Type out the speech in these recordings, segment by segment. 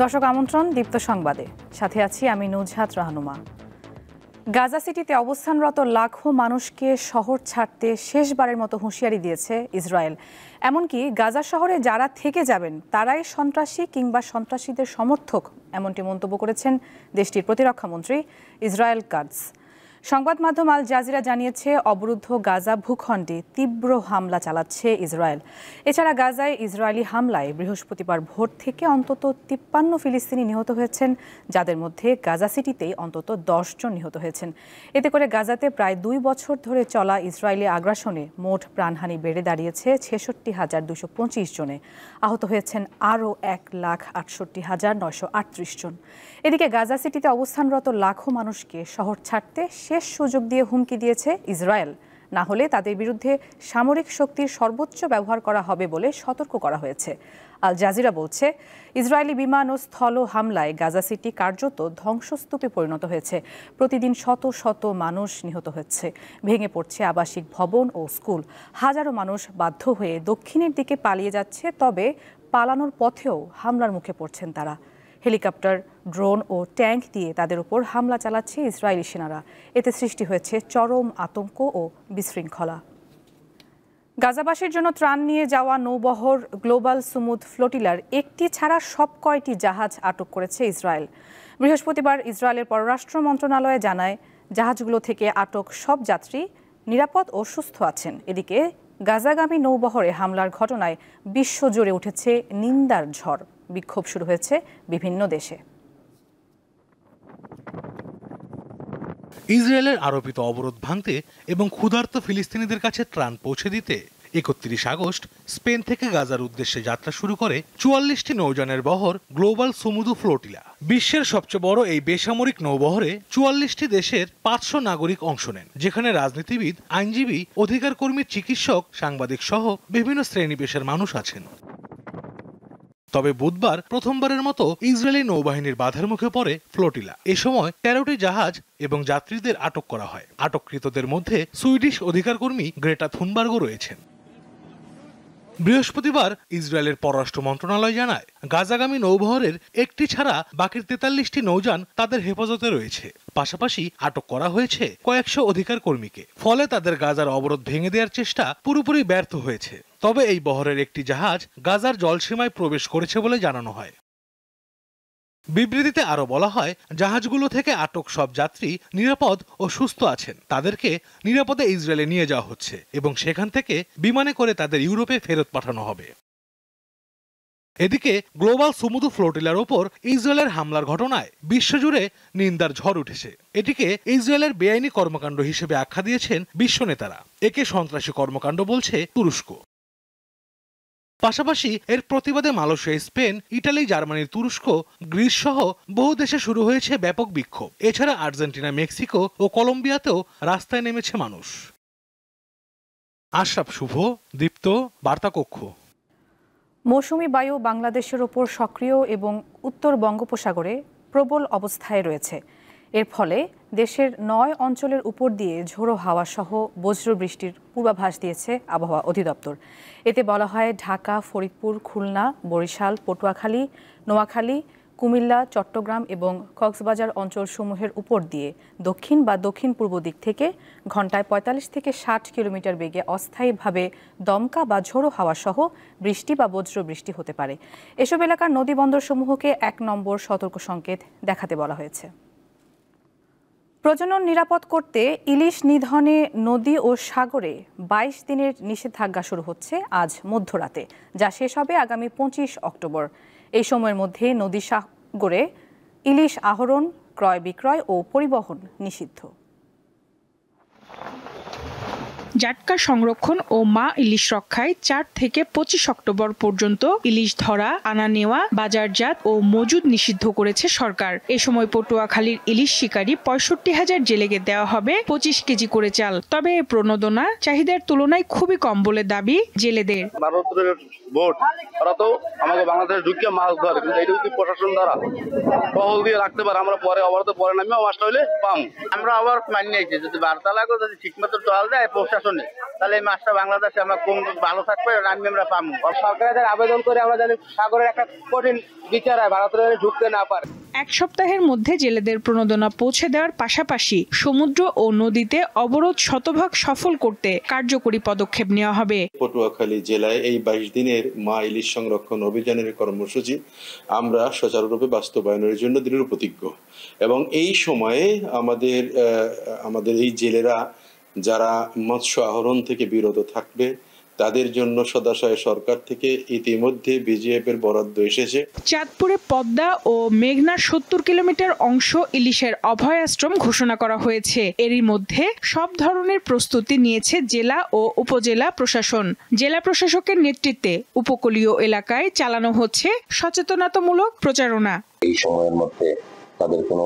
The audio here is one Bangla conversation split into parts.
দর্শক আমন্ত্রণ দীপ্ত সংবাদে, সাথে আছি আমি নুজহাত রাহনুমা। গাজা সিটিতে অবস্থানরত লাখো মানুষকে শহর ছাড়তে শেষবারের মতো হুঁশিয়ারি দিয়েছে ইসরায়েল। এমনকি গাজা শহরে যারা থেকে যাবেন তারাই সন্ত্রাসী কিংবা সন্ত্রাসীদের সমর্থক, এমনটি মন্তব্য করেছেন দেশটির প্রতিরক্ষামন্ত্রী ইসরায়েল কাটজ। সংবাদ মাধ্যম আল জাজিরা জানিয়েছে, অবরুদ্ধ গাজা ভূখণ্ডে তীব্র হামলা চালাচ্ছে ইসরায়েল। এছাড়া গাজায় ইসরায়েলি হামলায় বৃহস্পতিবার ভোর থেকে অন্তত 53 ফিলিস্তিনি নিহত হয়েছেন, যাদের মধ্যে গাজা সিটিতেই অন্তত 10 জন নিহত হয়েছেন। এতে করে গাজাতে প্রায় 2 বছর ধরে চলা ইসরায়েলি আগ্রাসনে মোট প্রাণহানি বেড়ে দাঁড়িয়েছে 66,225 জনে। আহত হয়েছেন আরও 1,68,938 জন। এদিকে গাজা সিটিতে অবস্থানরত লাখো মানুষকে শহর ছাড়তে শেষ সুযোগ দিয়ে হুমকি দিয়েছে ইসরায়েল। না হলে তাদের বিরুদ্ধে সামরিক শক্তির সর্বোচ্চ ব্যবহার করা হবে বলে সতর্ক করা হয়েছে। আল জাজিরা বলছে, ইসরায়েলি বিমান ও স্থল হামলায় গাজা সিটি কার্যত ধ্বংসস্তূপে পরিণত হয়েছে। প্রতিদিন শত শত মানুষ নিহত হচ্ছে, ভেঙে পড়ছে আবাসিক ভবন ও স্কুল। হাজারো মানুষ বাধ্য হয়ে দক্ষিণের দিকে পালিয়ে যাচ্ছে, তবে পালানোর পথেও হামলার মুখে পড়ছেন তারা। হেলিকপ্টার, ড্রোন ও ট্যাঙ্ক দিয়ে তাদের উপর হামলা চালাচ্ছে ইসরায়েলি সেনারা। এতে সৃষ্টি হয়েছে চরম আতঙ্ক ও বিশৃঙ্খলা। গাজাবাসীর জন্য ত্রাণ নিয়ে যাওয়া নৌবহর গ্লোবাল সুমুদ ফ্লোটিলার একটি ছাড়া সব কয়টি জাহাজ আটক করেছে ইসরায়েল। বৃহস্পতিবার ইসরায়েলের পররাষ্ট্র মন্ত্রণালয় জানায়, জাহাজগুলো থেকে আটক সব যাত্রী নিরাপদ ও সুস্থ আছেন। এদিকে গাজাগামী নৌবহরে হামলার ঘটনায় বিশ্বজুড়ে উঠেছে নিন্দার ঝড়। বিক্ষোভ শুরু হয়েছে বিভিন্ন দেশে। ইসরায়েলের আরোপিত অবরোধ ভাঙতে এবং ক্ষুধার্ত ফিলিস্তিনিদের কাছে ত্রাণ পৌঁছে দিতে 31 আগস্ট স্পেন থেকে গাজার উদ্দেশ্যে যাত্রা শুরু করে 44টি নৌযানের বহর গ্লোবাল সুমুদু ফ্লোটিলা। বিশ্বের সবচেয়ে বড় এই বেসামরিক নৌবহরে 44টি দেশের 500 নাগরিক অংশ নেন, যেখানে রাজনীতিবিদ, আইনজীবী, অধিকার কর্মী, চিকিৎসক, সাংবাদিক সহ বিভিন্ন শ্রেণী পেশার মানুষ আছেন। তবে বুধবার প্রথমবারের মতো ইসরায়েলি নৌবাহিনীর বাধার মুখে পড়ে ফ্লোটিলা। এ সময় 13টি জাহাজ এবং যাত্রীদের আটক করা হয়। আটককৃতদের মধ্যে সুইডিশ অধিকার কর্মী গ্রেটা থুনবার্গও রয়েছেন। বৃহস্পতিবার ইসরায়েলের পররাষ্ট্র মন্ত্রণালয় জানায়, গাজাগামী নৌবহরের একটি ছাড়া বাকি 43টি নৌযান তাদের হেফাজতে রয়েছে। পাশাপাশি আটক করা হয়েছে কয়েকশো অধিকার কর্মীকে। ফলে তাদের গাজার অবরোধ ভেঙে দেওয়ার চেষ্টা পুরোপুরি ব্যর্থ হয়েছে। তবে এই বহরের একটি জাহাজ গাজার জলসীমায় প্রবেশ করেছে বলে জানানো হয়। বিবৃতিতে আরো বলা হয়, জাহাজগুলো থেকে আটক সব যাত্রী নিরাপদ ও সুস্থ আছেন। তাদেরকে নিরাপদে ইসরায়েলে নিয়ে যাওয়া হচ্ছে এবং সেখান থেকে বিমানে করে তাদের ইউরোপে ফেরত পাঠানো হবে। এদিকে গ্লোবাল সুমুদু ফ্লোটিলার ওপর ইসরায়েলের হামলার ঘটনায় বিশ্বজুড়ে নিন্দার ঝড় উঠেছে। এটিকে ইসরায়েলের বেআইনি কর্মকাণ্ড হিসেবে আখ্যা দিয়েছেন বিশ্ব নেতারা। একে সন্ত্রাসী কর্মকাণ্ড বলছে তুরস্ক। পাশাপাশি এর প্রতিবাদে মালয়েশিয়া, স্পেন, ইটালি, জার্মানি, তুরস্ক, গ্রিস সহ বহু দেশে শুরু হয়েছে ব্যাপক বিক্ষোভ। এছাড়া আর্জেন্টিনা, মেক্সিকো ও কলম্বিয়াতেও রাস্তায় নেমেছে মানুষ। আশরাফ শুভ, দীপ্ত, বার্তাকক্ষ। মৌসুমি বায়ু বাংলাদেশের ওপর সক্রিয় এবং উত্তর বঙ্গোপসাগরে প্রবল অবস্থায় রয়েছে। এর ফলে দেশের 9 অঞ্চলের উপর দিয়ে ঝোড়ো হাওয়া সহ বজ্রবৃষ্টির পূর্বাভাস দিয়েছে আবহাওয়া অধিদপ্তর। এতে বলা হয়, ঢাকা, ফরিদপুর, খুলনা, বরিশাল, পটুয়াখালী, নোয়াখালী, কুমিল্লা, চট্টগ্রাম এবং কক্সবাজার অঞ্চলসমূহের উপর দিয়ে দক্ষিণ বা দক্ষিণ পূর্ব দিক থেকে ঘন্টায় 45 থেকে 60 কিলোমিটার বেগে অস্থায়ীভাবে দমকা বা ঝোড়ো হাওয়া সহ বৃষ্টি বা বজ্রবৃষ্টি হতে পারে। এসব এলাকার নদী বন্দরসমূহকে 1 নম্বর সতর্ক সংকেত দেখাতে বলা হয়েছে। প্রজনন নিরাপদ করতে ইলিশ নিধনে নদী ও সাগরে 22 দিনের নিষেধাজ্ঞা শুরু হচ্ছে আজ মধ্যরাতে, যা শেষ হবে আগামী 25 অক্টোবর। এই সময়ের মধ্যে নদী সাগরে ইলিশ আহরণ, ক্রয় বিক্রয় ও পরিবহন নিষিদ্ধ। জাটকা সংরক্ষণ ও মা ইলিশ রক্ষায় 4 থেকে 25 অক্টোবর পর্যন্ত ইলিশ ধরা, আনা নেওয়া, বাজারজাত ও মজুদ নিষিদ্ধ করেছে সরকার। এ সময় পটুয়াখালীর ইলিশ শিকারী 65,000 জেলেকে দেওয়া হবে 25 কেজি করে চাল। তবে এ প্রণোদনা চাহিদার তুলনায় খুবই কম বলে দাবি জেলেদের। ভারতের বোট ওরা তো আমাকে বাংলাদেশে ঢুকিয়ে মাছ ধরে, কিন্তু এটা যদি প্রশাসন দ্বারা টহল দিয়ে রাখতে পারে, আমরা পরে অবরোধ পরে নামিয়ে মাছটা হইলে পাম। আমরা আবার মানিয়ে নিয়েছি, যদি বার্তা লাগে, যদি ঠিকমতো টহল দেয় প্রশাসনে, তাহলে এই মাছটা বাংলাদেশে আমরা কোন ভালো থাকবে আমরা পাবো। সরকারের আবেদন করে আমরা জানি সাগরের একটা কঠিন বিচার হয়, ভারতের ঢুকতে না পারে। এক সপ্তাহের মধ্যে জেলেদের প্রণোদনা পৌঁছে দেওয়ার পাশাপাশি সমুদ্র ও নদীতে অবরোধ শতভাগ সফল করতে কার্যকরী পদক্ষেপ নেওয়া হবে। পটুয়াখালী জেলায় এই 22 দিনের মা ইলিশ সংরক্ষণ অভিযানের কর্মসূচি আমরা সুচারুরূপে বাস্তবায়নের জন্য দৃঢ় প্রতিজ্ঞ এবং এই সময়ে আমাদের এই জেলেরা যারা মৎস্য আহরণ থেকে বিরত থাকবে তাদের জন্য সদাশয় সরকার থেকে ইতিমধ্যে বিজিএফ এর বরাদ্দ এসেছে। চাঁদপুরে পদ্মা ও মেঘনার 70 কিলোমিটার অংশ ইলিশের অভয়াশ্রম ঘোষণা করা হয়েছে। এরই মধ্যে সব ধরনের প্রস্তুতি নিয়েছে জেলা ও উপজেলা প্রশাসন। জেলা প্রশাসকের নেতৃত্বে উপকূলীয় এলাকায় চালানো হচ্ছে সচেতনতামূলক প্রচারণা। এই সময়ের মধ্যে তাদের কোনো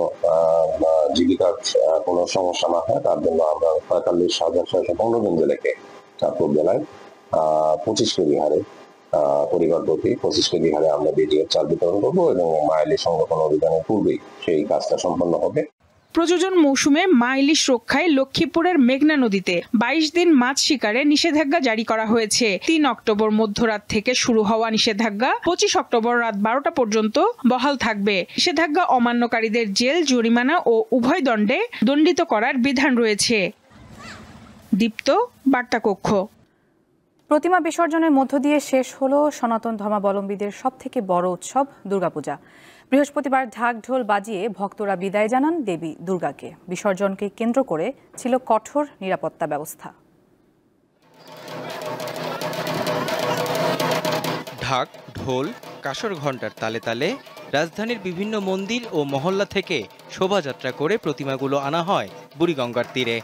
জীবিকার কোনো সমস্যা না হয় তার জন্য আমরা 45,615 জন জেলেকে চাঁদপুর জেলায় 25 কেজি হারে পরিবার প্রতি 25 কেজি হারে আমরা বিজিএফ চাল বিতরণ করবো এবং মা ইলিশ সংরক্ষণ অভিযানের পূর্বেই সেই কাজটা সম্পন্ন হবে। প্রযোজন মৌসুমে মা ইলিশ রক্ষায় লক্ষ্মীপুরের মেঘনা নদীতে 22 দিন মাছ শিকারে নিষেধাজ্ঞা জারি করা হয়েছে। 3 অক্টোবর মধ্যরাত থেকে শুরু হওয়া নিষেধাজ্ঞা 25 অক্টোবর রাত 12টা পর্যন্ত বহাল থাকবে। নিষেধাজ্ঞা অমান্যকারীদের জেল, জরিমানা ও উভয় দণ্ডে দণ্ডিত করার বিধান রয়েছে। দীপ্ত, বার্তা কক্ষ। প্রতিমা বিসর্জনের মধ্য দিয়ে শেষ হলো সনাতন ধর্মাবলম্বীদের সবথেকে বড় উৎসব দুর্গাপূজা। বৃহস্পতিবার ঢাক ঢোল বাজিয়ে ভক্তরা বিদায় জানান দেবী দুর্গাকে। বিসর্জনকে কেন্দ্র করে ছিল কঠোর নিরাপত্তা ব্যবস্থা। ঢাক ঢোল কাসর ঘণ্টার তালে তালে রাজধানীর বিভিন্ন মন্দির ও মহল্লা থেকে শোভাযাত্রা করে প্রতিমাগুলো আনা হয় বুড়িগঙ্গার তীরে।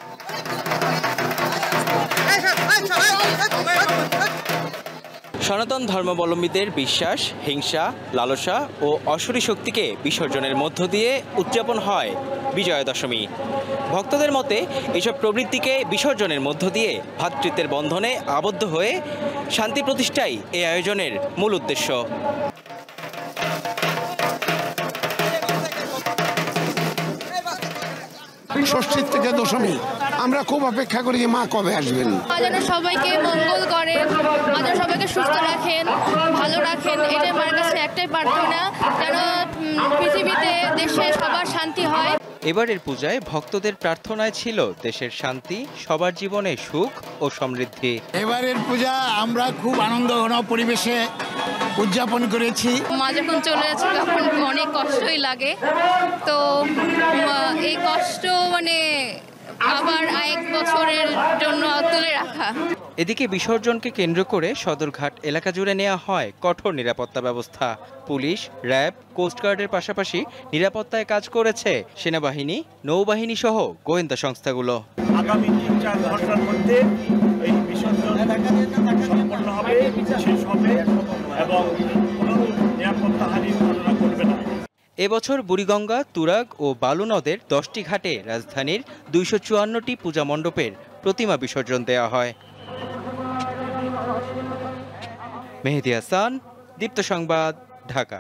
সনাতন ধর্মাবলম্বীদের বিশ্বাস, হিংসা, লালসা ও অসুরী শক্তিকে বিসর্জনের মধ্য দিয়ে উদযাপন হয় বিজয়া দশমী। ভক্তদের মতে এসব প্রবৃত্তিকে বিসর্জনের মধ্য দিয়ে ভ্রাতৃত্বের বন্ধনে আবদ্ধ হয়ে শান্তি প্রতিষ্ঠাই এই আয়োজনের মূল উদ্দেশ্য। ষষ্ঠীর থেকে দশমী আমরা খুব অপেক্ষা করি যে মা কবে আসবেন। যেন সবাইকে মঙ্গল করেন, যেন সবাইকে সুস্থ রাখেন, ভালো রাখেন, এটাই মার কাছে একটাই প্রার্থনা, যেন পৃথিবীতে দেশে সবার শান্তি হয়। এবারের পূজায় ভক্তদের প্রার্থনায় ছিল দেশের শান্তি, সবার জীবনে সুখ ও সমৃদ্ধি। এবারের পূজা আমরা খুব আনন্দ ঘন পরিবেশে উদযাপন করেছি। মা যখন চলে যাচ্ছে তখন অনেক কষ্টই লাগে, তো এই কষ্ট আবার এক বছরের জন্য তুলে রাখা। এদিকে বিসর্জনকে কেন্দ্র করে সদরঘাট এলাকা জুড়ে নেওয়া হয় কঠোর নিরাপত্তা ব্যবস্থা। পুলিশ, র্যাব, কোস্টগার্ডের পাশাপাশি নিরাপত্তায় কাজ করেছে সেনাবাহিনী, নৌবাহিনী সহ গোয়েন্দা সংস্থাগুলো। আগামী 3-4 ঘন্টার মধ্যে এই বিসর্জন সম্পন্ন হবে, শেষ হবে এবং কোনো নিরাপত্তাহানির ঘটনা ঘটবে না। এবছর বুড়িগঙ্গা, তুরাগ ও বালু নদের 10টি ঘাটে রাজধানীর 254টি পূজা মণ্ডপের প্রতিমা বিসর্জন দেওয়া হয়। মেহেদী হাসান, দীপ্ত সংবাদ, ঢাকা।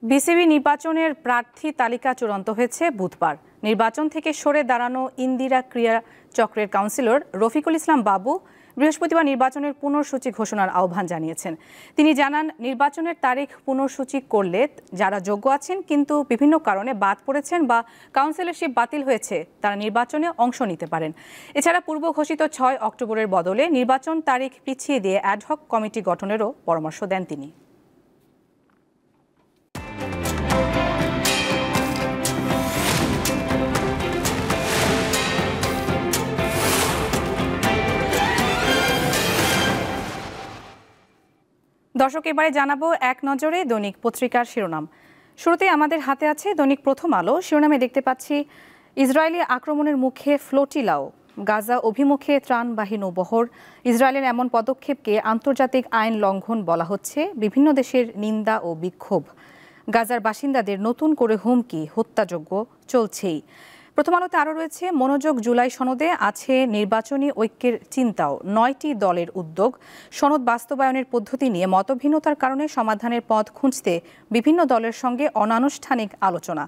বিসিবি নির্বাচনের প্রার্থী তালিকা চূড়ান্ত হয়েছে বুধবার। নির্বাচন থেকে সরে দাঁড়ানো ইন্দিরা ক্রিয়া চক্রের কাউন্সিলর রফিকুল ইসলাম বাবু বৃহস্পতিবার নির্বাচনের পুনঃসূচি ঘোষণার আহ্বান জানিয়েছেন। তিনি জানান, নির্বাচনের তারিখ পুনঃসূচি করলে যারা যোগ্য আছেন কিন্তু বিভিন্ন কারণে বাদ পড়েছেন বা কাউন্সিলরশিপ বাতিল হয়েছে তারা নির্বাচনে অংশ নিতে পারেন। এছাড়া পূর্ব ঘোষিত 6 অক্টোবরের বদলে নির্বাচন তারিখ পিছিয়ে দিয়ে অ্যাডহক কমিটি গঠনেরও পরামর্শ দেন তিনি। দর্শক, এবারে জানাবো এক নজরে দৈনিক পত্রিকার শিরোনাম। শুরুতে আমাদের হাতে আছে দৈনিক প্রথম আলো। শিরোনামে দেখতে পাচ্ছি, ইসরায়েলি আক্রমণের মুখে ফ্লোটিলাও, গাজা অভিমুখে ত্রাণবাহী নৌবহর। ইসরায়েলের এমন পদক্ষেপকে আন্তর্জাতিক আইন লঙ্ঘন বলা হচ্ছে। বিভিন্ন দেশের নিন্দা ও বিক্ষোভ। গাজার বাসিন্দাদের নতুন করে হুমকি, হত্যাযজ্ঞ চলছেই। প্রথম আলোতে আরও রয়েছে, মনোযোগ জুলাই সনদে আছে নির্বাচনী ঐক্যের চিন্তাও। 9টি দলের উদ্যোগ। সনদ বাস্তবায়নের পদ্ধতি নিয়ে মতভিন্নতার কারণে সমাধানের পথ খুঁজতে বিভিন্ন দলের সঙ্গে অনানুষ্ঠানিক আলোচনা।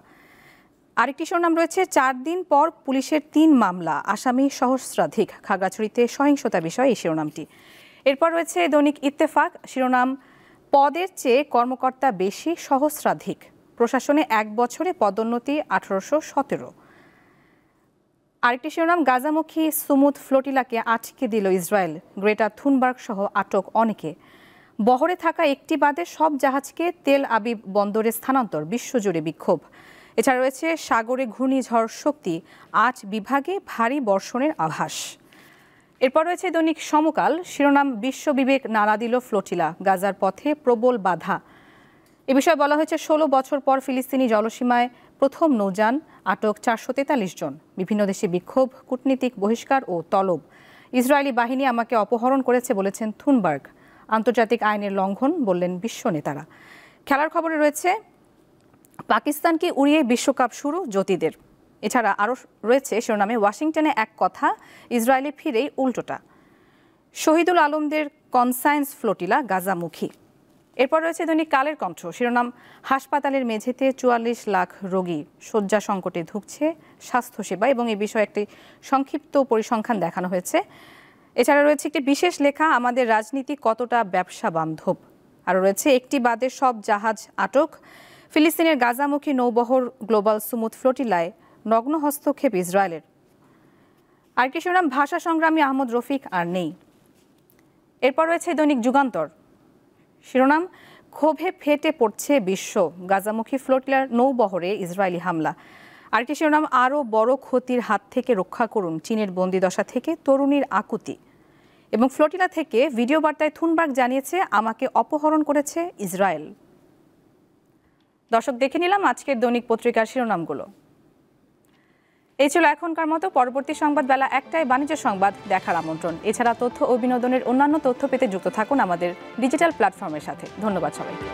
আরেকটি শিরোনাম রয়েছে, 4 দিন পর পুলিশের 3 মামলা, আসামি সহস্রাধিক। খাগড়াছড়িতে সহিংসতা বিষয় এই শিরোনামটি। এরপর রয়েছে দৈনিক ইত্তেফাক, শিরোনাম পদের চেয়ে কর্মকর্তা বেশি, সহস্রাধিক। প্রশাসনে 1 বছরে পদোন্নতি 1817। আরেকটি শিরোনাম, গাজামুখী সুমুদ ফ্লোটিলাকে আটকে দিল ইসরায়েল, গ্রেটা থুনবার্গ সহ আটক অনেকে। বহরে থাকা একটি বাদে সব জাহাজকে তেল আবিব বন্দরে স্থানান্তর, বিশ্বজুড়ে বিক্ষোভ। এছাড়া রয়েছে সাগরে ঘূর্ণিঝড় শক্তি, 8 বিভাগে ভারী বর্ষণের আভাস। এরপর রয়েছে দৈনিক সমকাল, শিরোনাম বিশ্ববিবেক নাড়া দিল ফ্লোটিলা, গাজার পথে প্রবল বাধা। এ বিষয়ে বলা হয়েছে 16 বছর পর ফিলিস্তিনি জলসীমায় প্রথম নৌযান, আটক 443 জন। বিভিন্ন দেশে বিক্ষোভ, কূটনীতিক বহিষ্কার ও তলব। ইসরায়েলি বাহিনী আমাকে অপহরণ করেছে বলেছেন থুনবার্গ। আন্তর্জাতিক আইনের লঙ্ঘন বললেন বিশ্ব নেতারা। খেলার খবরে রয়েছে, পাকিস্তানকে উড়িয়ে বিশ্বকাপ শুরু জ্যোতিদের। এছাড়া আরও রয়েছে শিরোনামে, ওয়াশিংটনে এক কথা, ইসরায়েলে ফিরেই উল্টোটা। শহীদুল আলমদের কনসায়েন্স ফ্লোটিলা গাজামুখী। এরপর রয়েছে দৈনিক কালের কণ্ঠ, শিরোনাম হাসপাতালের মেঝেতে 44 লাখ রোগী, শয্যা সংকটে ধুঁকছে স্বাস্থ্যসেবা, এবং এই বিষয়ে একটি সংক্ষিপ্ত পরিসংখ্যান দেখানো হয়েছে। এছাড়া রয়েছে একটি বিশেষ লেখা, আমাদের রাজনীতি কতটা ব্যবসা বান্ধব। আরও রয়েছে, একটি বাদে সব জাহাজ আটক। ফিলিস্তিনের গাজামুখী নৌবহর গ্লোবাল সুমুদ ফ্লোটিলায় নগ্ন হস্তক্ষেপ ইসরায়েলের। আরেকটি শিরোনাম, ভাষা সংগ্রামী আহমদ রফিক আর নেই। এরপর রয়েছে দৈনিক যুগান্তর, শিরোনাম ক্ষোভে ফেটে পড়ছে বিশ্ব, গাজামুখী ফ্লোটিলার নৌবহরে ইসরায়েলি হামলা। আরেকটি শিরোনাম, আরও বড় ক্ষতির হাত থেকে রক্ষা করুন, চীনের বন্দিদশা থেকে তরুণীর আকুতি। এবং ফ্লোটিলা থেকে ভিডিও বার্তায় থুনবার্গ জানিয়েছে, আমাকে অপহরণ করেছে ইসরায়েল। দর্শক, দেখে নিলাম আজকের দৈনিক পত্রিকার শিরোনামগুলো। এই ছিল এখনকার মতো। পরবর্তী সংবাদ বেলা 1টায় বাণিজ্য সংবাদ দেখার আমন্ত্রণ। এছাড়া তথ্য ও বিনোদনের অন্যান্য তথ্য পেতে যুক্ত থাকুন আমাদের ডিজিটাল প্ল্যাটফর্মের সাথে। ধন্যবাদ সবাইকে।